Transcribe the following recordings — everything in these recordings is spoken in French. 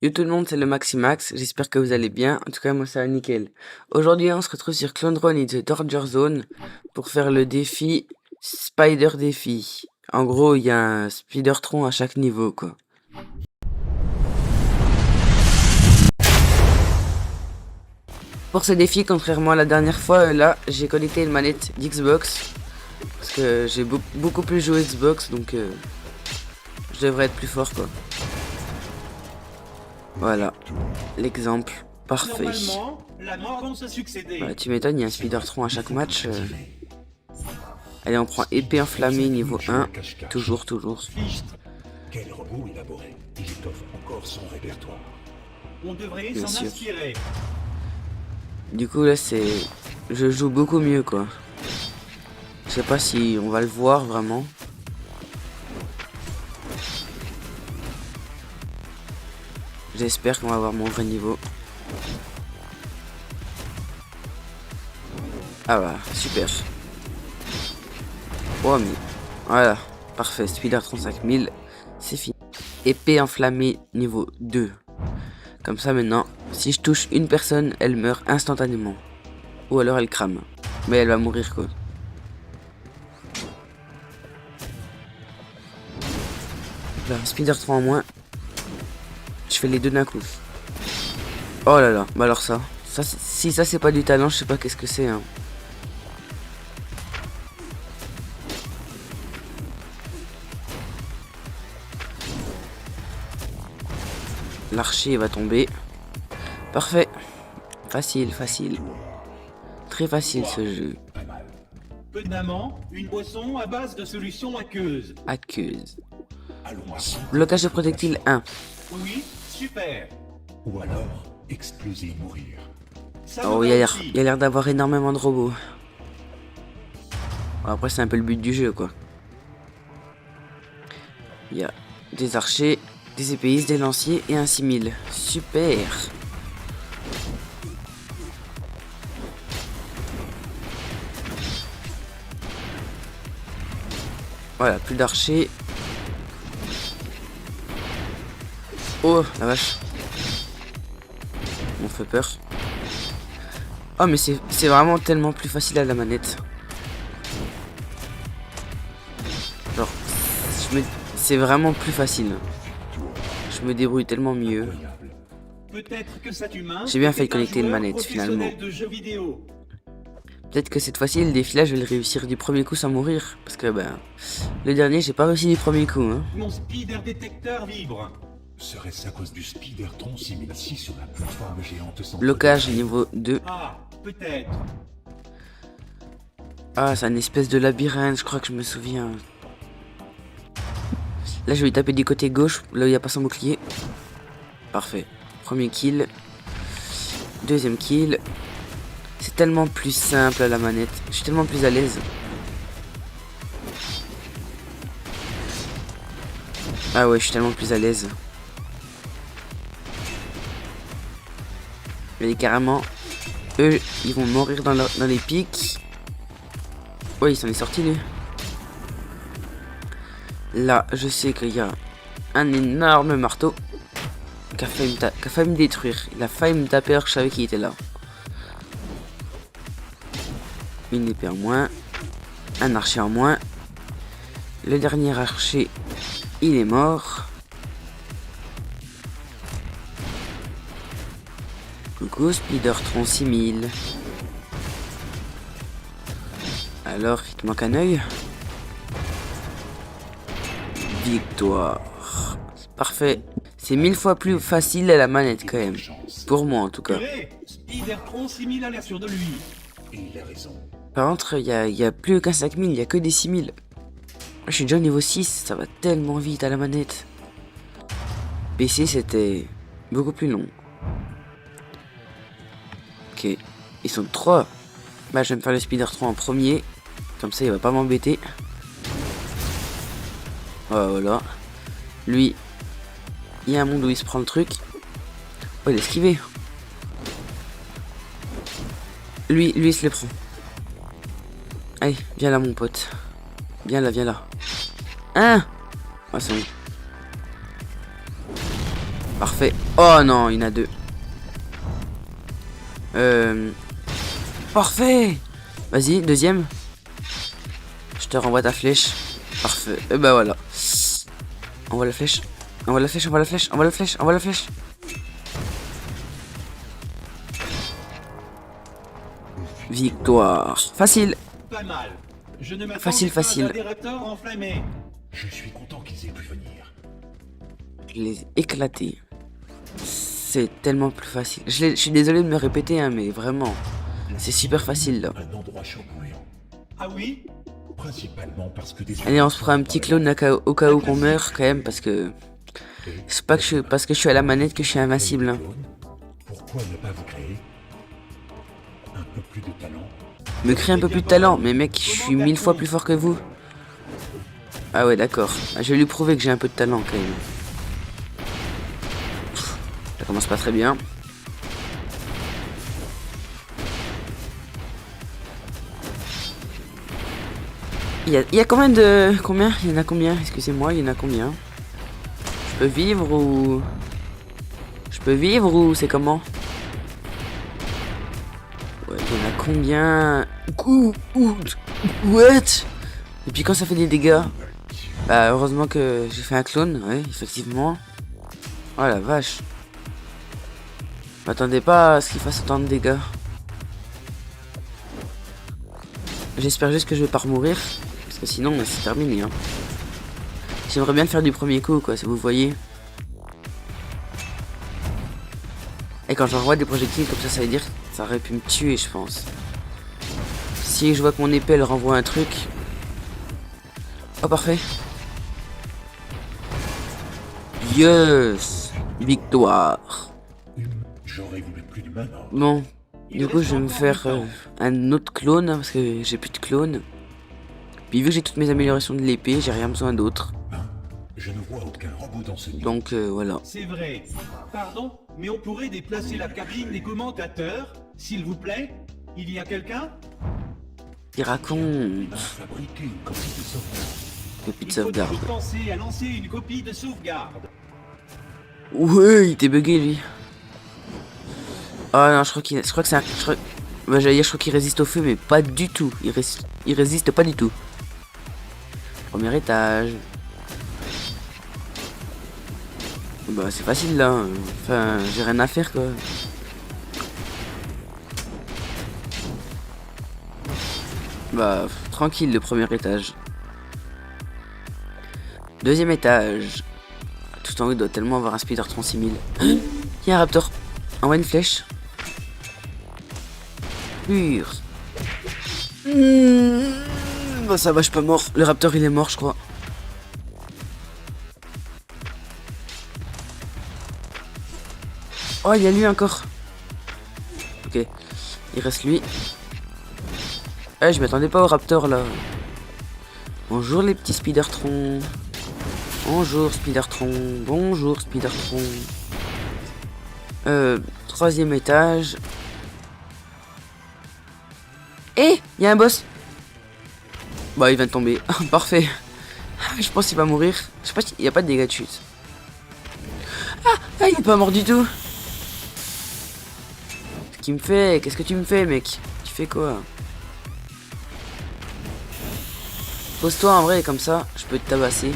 Yo tout le monde, c'est le Maximax, j'espère que vous allez bien, en tout cas moi ça va nickel. Aujourd'hui on se retrouve sur Clone Drone in the Danger Zone pour faire le défi Spider Défi. En gros il y a un Spidertron à chaque niveau quoi. Pour ce défi, contrairement à la dernière fois, là j'ai connecté une manette d'Xbox parce que j'ai beaucoup plus joué Xbox donc je devrais être plus fort quoi. Voilà, l'exemple parfait. Voilà, tu m'étonnes, il y a un Spidertron à chaque match. Allez, on prend épée enflammée niveau 1. Toujours. Quel robot élaboré. Il étoffe encore son répertoire. On devrait Bien s'en sûr. inspirer. Du coup, là, c'est... Je joue beaucoup mieux, quoi. Je sais pas si on va le voir, vraiment. J'espère qu'on va avoir mon vrai niveau. Ah bah, super. Oh, mais... Voilà, parfait. Spidertron 5000, c'est fini. Épée enflammée niveau 2. Comme ça, maintenant, si je touche une personne, elle meurt instantanément. Ou alors elle crame. Mais elle va mourir, quoi. Là, Spidertron en moins. Je fais les deux d'un coup. Oh là là, bah alors ça. Si ça c'est pas du talent, je sais pas qu'est-ce que c'est. Hein. L'archer va tomber. Parfait. Facile. Très facile ce jeu. Peu d'amants, une boisson à base de solution aqueuse. Aqueuse. Allons à Blocage de projectile 1. Oui, super. Ou alors, exploser et mourir. Ça Oh, me il y va a aussi. l'air d'avoir énormément de robots. Bon, après, c'est un peu le but du jeu, quoi. Il y a des archers, des épéistes, des lanciers et un 6000. Super. Voilà, plus d'archers. Oh, la vache. On fait peur. Oh, mais c'est vraiment tellement plus facile à la manette. Genre, c'est vraiment plus facile. Je me débrouille tellement mieux. Incroyable. Peut-être que cet humain J'ai bien fait de est un connecter une joueur manette, finalement. professionnel de jeux vidéo. Peut-être que cette fois-ci, le défi là, je vais le réussir du premier coup sans mourir. Parce que, ben, le dernier, j'ai pas réussi du premier coup. Hein. Mon speeder détecteur vibre. Serait-ce à cause du Spidertron 6006 sur la plateforme géante centre Blocage de- niveau 2. Ah, peut-être. Ah, c'est un espèce de labyrinthe, je crois que je me souviens. Là, je vais lui taper du côté gauche, là où il n'y a pas son bouclier. Parfait. Premier kill. Deuxième kill. C'est tellement plus simple à la manette. Je suis tellement plus à l'aise. Ah ouais, je suis tellement plus à l'aise. Mais carrément, eux, ils vont mourir dans les pics. Ouais, il s'en est sorti, lui. Là, je sais qu'il y a un énorme marteau qui a failli me détruire. Il a failli me taper alors que je savais qu'il était là. Une épée en moins. Un archer en moins. Le dernier archer, il est mort. Coucou Spidertron 6000. Alors, il te manque un œil. Victoire. Parfait. C'est 1000 fois plus facile à la manette quand même. Pour moi en tout cas. Purée, Spidertron 6000 a l'air sûr de lui. Et il a raison. Par contre, il y a plus qu'un 5000, il y a que des 6000. Je suis déjà au niveau 6, ça va tellement vite à la manette. PC c'était beaucoup plus long. Ok, ils sont 3. Bah je vais me faire le Spidertron en premier. Comme ça il va pas m'embêter. Voilà. Lui, il y a un monde où il se prend le truc. Oh, il a esquivé. Lui il se les prend. Allez, viens là mon pote. Viens là. Hein? Ah c'est bon. Parfait. Oh non, il y en a deux. Parfait. Vas-y, deuxième. Je te renvoie ta flèche. Parfait. Et bah voilà. Envoie la flèche. Envoie la flèche, envoie la flèche, envoie la flèche, envoie la flèche. Victoire. Facile. Pas mal. Je ne m'attendais Facile, pas facile. à des raptors enflammés. Je suis content qu'ils aient pu venir. Je les ai éclatés. C'est tellement plus facile. Je suis désolé de me répéter, hein, mais vraiment. C'est super facile là. Un endroit chamboulant. Ah oui? Principalement parce que des... Allez, on se prend un petit clone au cas où qu'on meurt quand même, parce que c'est pas que parce que je suis à la manette que je suis invincible. Hein. Pourquoi ne pas vous créer un peu plus de talent? Me créer un peu plus de talent, mais mec, je suis 1000 fois plus fort que vous. Ah ouais, d'accord. Je vais lui prouver que j'ai un peu de talent quand même. Ça commence pas très bien. Il y a combien de... Combien? Il y en a combien? Excusez-moi, il y en a combien? Je peux vivre ou... Je peux vivre ou c'est comment? Ouais, il y en a combien? What? Et puis quand ça fait des dégâts? Bah heureusement que j'ai fait un clone, ouais, effectivement. Oh la vache. Je m'attendais pas à ce qu'il fasse autant de dégâts. J'espère juste que je vais pas remourir. Parce que sinon c'est terminé hein. J'aimerais bien le faire du premier coup quoi, si vous voyez. Et quand j'envoie des projectiles comme ça veut dire que ça aurait pu me tuer je pense. Si je vois que mon épée elle renvoie un truc. Oh parfait. Yes. Victoire. J'aurais voulu plus de mana. Bon. Du coup je vais me faire un autre clone hein, parce que j'ai plus de clone. Puis vu que j'ai toutes mes améliorations de l'épée, j'ai rien besoin d'autre. Je ne vois aucun robot dans ce niveau. Donc voilà. C'est vrai. Pardon, mais on pourrait déplacer la cabine des commentateurs, s'il vous plaît? Il y a quelqu'un? Il raconte. Fabriquer une copie de sauvegarde. Copie de Il faut sauvegarde. donc penser à lancer une copie de sauvegarde. Ouais, il était bugué lui. Ah non, je crois que c'est un. Bah, j'allais dire, je crois qu'il résiste au feu, mais pas du tout. Il résiste pas du tout. Premier étage. Bah, c'est facile là. Enfin, j'ai rien à faire quoi. Bah, tranquille, le premier étage. Deuxième étage. Tout en haut, il doit tellement avoir un speeder 36000. Il y a un raptor. Envoie une flèche. Pur. Bah ça va, je suis pas mort. Le raptor il est mort, je crois. Oh, il y a lui encore. Ok. Il reste lui. Eh, je m'attendais pas au raptor là. Bonjour les petits Spidertrons. Bonjour Spidertron. Bonjour Spidertron. Troisième étage. Eh, il y a un boss. Bah, il vient de tomber. Parfait. Je pense qu'il va mourir. Je sais pas s'il n'y a pas de dégâts de chute. Ah, il est pas mort du tout. Qu'est-ce qu'il me fait? Qu'est-ce que tu me fais, mec? Tu fais quoi? Pose-toi en vrai, comme ça, je peux te tabasser.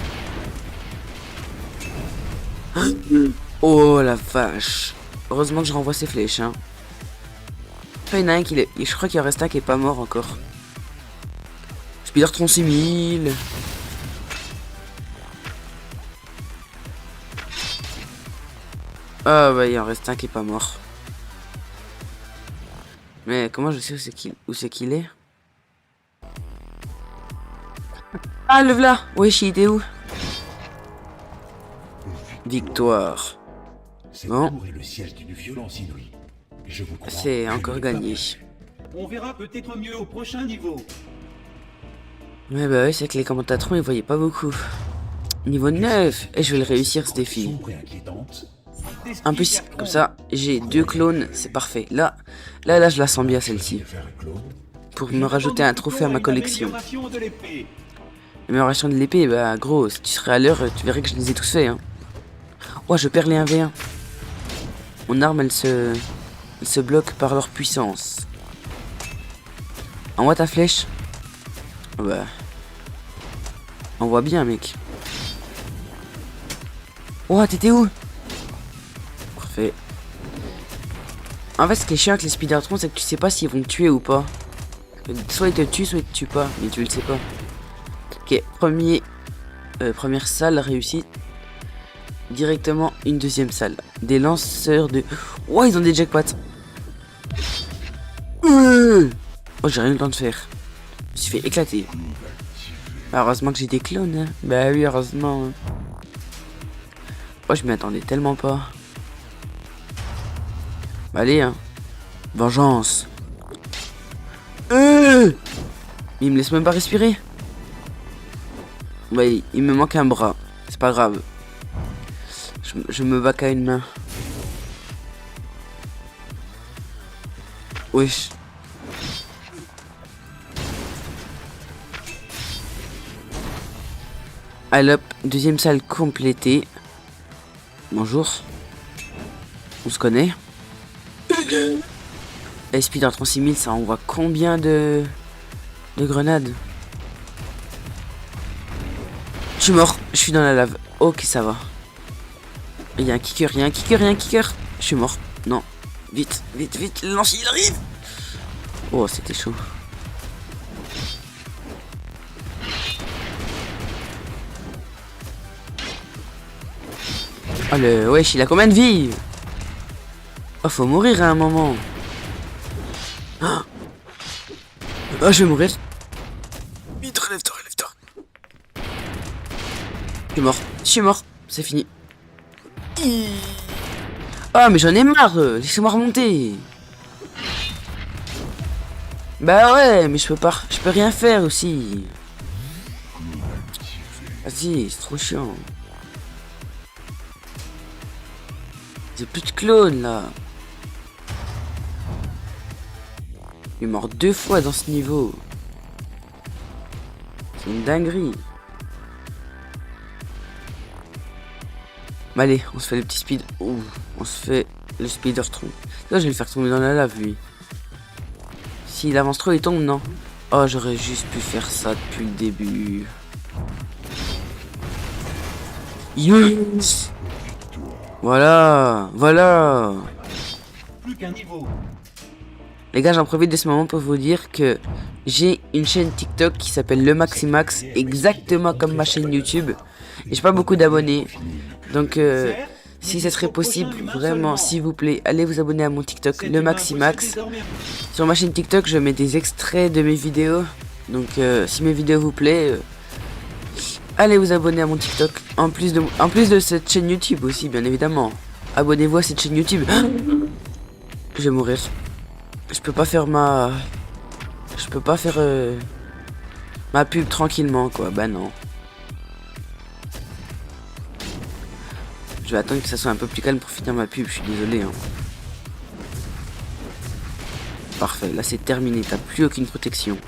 Oh la vache. Heureusement que je renvoie ces flèches, hein. Enfin, il y en a un qui est... Je crois qu'il en reste un qui est pas mort encore. Spider 36000. Ah bah il en reste un qui est pas mort. Mais comment je sais où c'est qu'il est? Ah le v'là. Wesh, il était où? Victoire. Cette Bon. tour est le siège d'une violence inouïe. Je vous crois. C'est je encore n'ai pas gagné. perdu. On verra peut-être mieux au prochain niveau. Ouais bah ouais, c'est que les commentateurs ils voyaient pas beaucoup. Niveau 9. Et je vais le réussir ce défi. Sombre et inquiétante. En plus, comme ça, j'ai 2 clones, c'est parfait. Là, je la sens bien celle-ci. De faire un clone. Pour me rajouter un trophée à ma collection. Amélioration de l'épée. L'amélioration de l'épée, bah gros, si tu serais à l'heure, tu verrais que je les ai tous faits. Hein. Oh, je perds les 1v1. Mon arme, elle se bloque par leur puissance. Envoie ta flèche. Bah. Envoie bien, mec. Oh, t'étais où? Parfait. En fait, ce qui est chiant avec les Spidertrons, c'est que tu sais pas s'ils vont te tuer ou pas. Soit ils te tuent, soit ils te tuent pas. Mais tu le sais pas. Ok, première salle réussie. Directement une deuxième salle. Des lanceurs de... Oh, ils ont des jackpots. Oh, j'ai rien eu le temps de faire. Je me suis fait éclater. Bah, heureusement que j'ai des clones. Hein. Bah oui, heureusement. Hein. Oh, je m'y attendais tellement pas. Bah, allez, hein. Vengeance. Il me laisse même pas respirer. Bah, il me manque un bras. C'est pas grave. Je me bats qu'à une main. Wesh. Allez hop, deuxième salle complétée. Bonjour. On se connaît. Et Spider 36000, ça envoie combien de grenades? Je suis mort, je suis dans la lave. Ok, ça va. Il y a un kicker, il y a un kicker, il y a un kicker. Je suis mort. Non. Vite, vite, vite. Le lancier, il arrive. Oh, c'était chaud. Oh, le... Wesh, il a combien de vie? Oh, faut mourir à un moment. Oh, je vais mourir. Vite, relève-toi, relève-toi. Je suis mort. Je suis mort. C'est fini. Ah, mais j'en ai marre. Laissez-moi remonter. Bah ouais, mais je peux rien faire aussi. Vas-y, c'est trop chiant. J'ai plus de clones là. Il est mort 2 fois dans ce niveau. C'est une dinguerie. Bah allez, on se fait le petit speed. Ouh, on se fait le Spidertron. Là, je vais le faire tomber dans la lave, lui. S'il avance trop, il tombe, non? Oh, j'aurais juste pu faire ça depuis le début. Yes! Voilà, voilà. Plus qu'un niveau. Les gars, j'en profite de ce moment pour vous dire que j'ai une chaîne TikTok qui s'appelle Le Maximax, exactement comme ma chaîne YouTube. Et j'ai pas beaucoup d'abonnés. Donc, si ce serait possible, vraiment, s'il vous plaît, allez vous abonner à mon TikTok, Le Maximax. Sur ma chaîne TikTok, je mets des extraits de mes vidéos. Donc, si mes vidéos vous plaisent, allez vous abonner à mon TikTok. En plus de cette chaîne YouTube aussi, bien évidemment. Abonnez-vous à cette chaîne YouTube. Je vais mourir. Je peux pas faire ma pub tranquillement, quoi. Bah non. Je vais attendre que ça soit un peu plus calme pour finir ma pub, je suis désolé. Hein. Parfait, là c'est terminé, t'as plus aucune protection.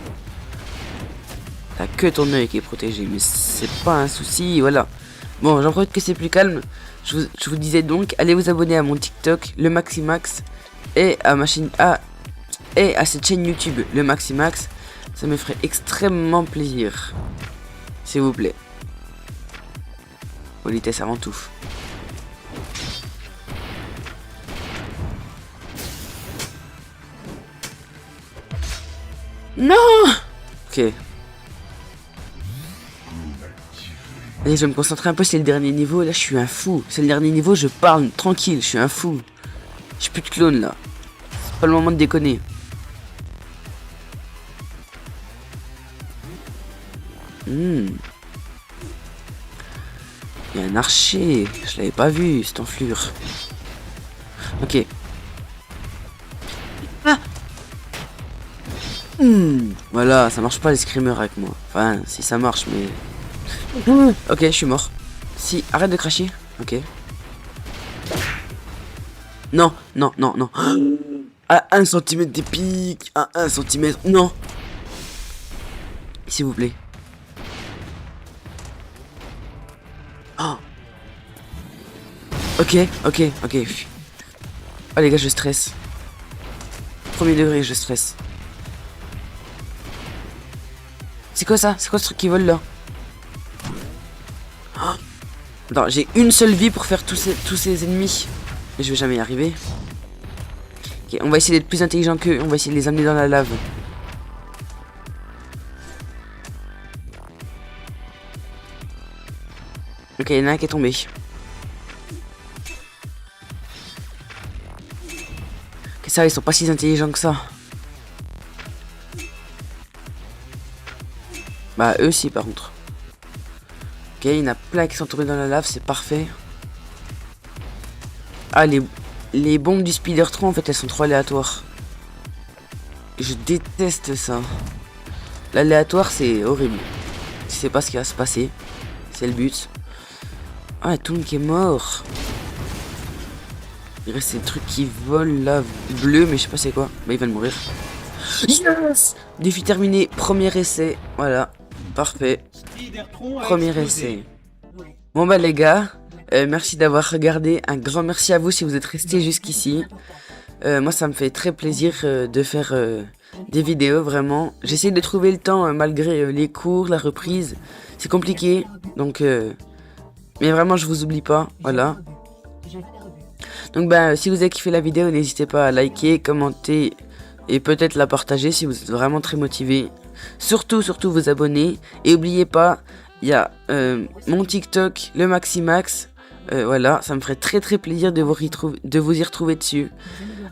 T'as que ton œil qui est protégé, mais c'est pas un souci, voilà. Bon, j'en profite que c'est plus calme. Je vous disais donc, allez vous abonner à mon TikTok, Le Maximax, et à ma chaîne... et à cette chaîne YouTube, Le Maximax. Ça me ferait extrêmement plaisir. S'il vous plaît. Politesse avant tout. Non. Ok. Allez, je vais me concentrer un peu, c'est le dernier niveau. Là, je suis un fou. C'est le dernier niveau, je parle tranquille, je suis un fou. J'ai plus de clones là. C'est pas le moment de déconner. Il y a un archer. Je l'avais pas vu, cette enflure. Ok. Ah. Voilà, ça marche pas les screamers avec moi. Enfin, si ça marche, mais... Ok, je suis mort. Si, arrête de cracher. Ok. Non, non, non, non. À 1 cm des pics. À 1 cm. Non. S'il vous plaît. Oh. Ok. Oh les gars, je stresse. Premier degré, je stresse. C'est quoi ça? C'est quoi ce truc qui vole là? Oh. Attends, j'ai une seule vie pour faire tous ces ennemis. Et je vais jamais y arriver. Ok, on va essayer d'être plus intelligent qu'eux. On va essayer de les amener dans la lave. Ok, il y en a un qui est tombé. Ok, ça, ils sont pas si intelligents que ça. Bah, eux si, par contre. Ok, il y en a plein qui sont tombés dans la lave, c'est parfait. Ah, les bombes du Spider 3, en fait, elles sont trop aléatoires. Je déteste ça. L'aléatoire, c'est horrible. Tu sais pas ce qui va se passer. C'est le but. Ah, tout le monde qui est mort. Il reste ces trucs qui volent là, bleu, mais je sais pas c'est quoi. Bah, il va mourir. Yes! Défi terminé, premier essai. Voilà, parfait. Spider-Tron a Premier explosé. essai. Bon bah les gars, merci d'avoir regardé. Un grand merci à vous si vous êtes restés jusqu'ici. Moi ça me fait très plaisir de faire des vidéos, vraiment. J'essaie de trouver le temps malgré les cours, la reprise. C'est compliqué, donc... mais vraiment je vous oublie pas, voilà. Donc bah si vous avez kiffé la vidéo, n'hésitez pas à liker, commenter et peut-être la partager si vous êtes vraiment très motivé. Surtout vous abonner. Et n'oubliez pas, il y a mon TikTok, le Maximax. Voilà, ça me ferait très plaisir de vous y retrouver dessus.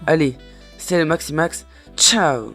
Allez, c'est le Maximax. Ciao!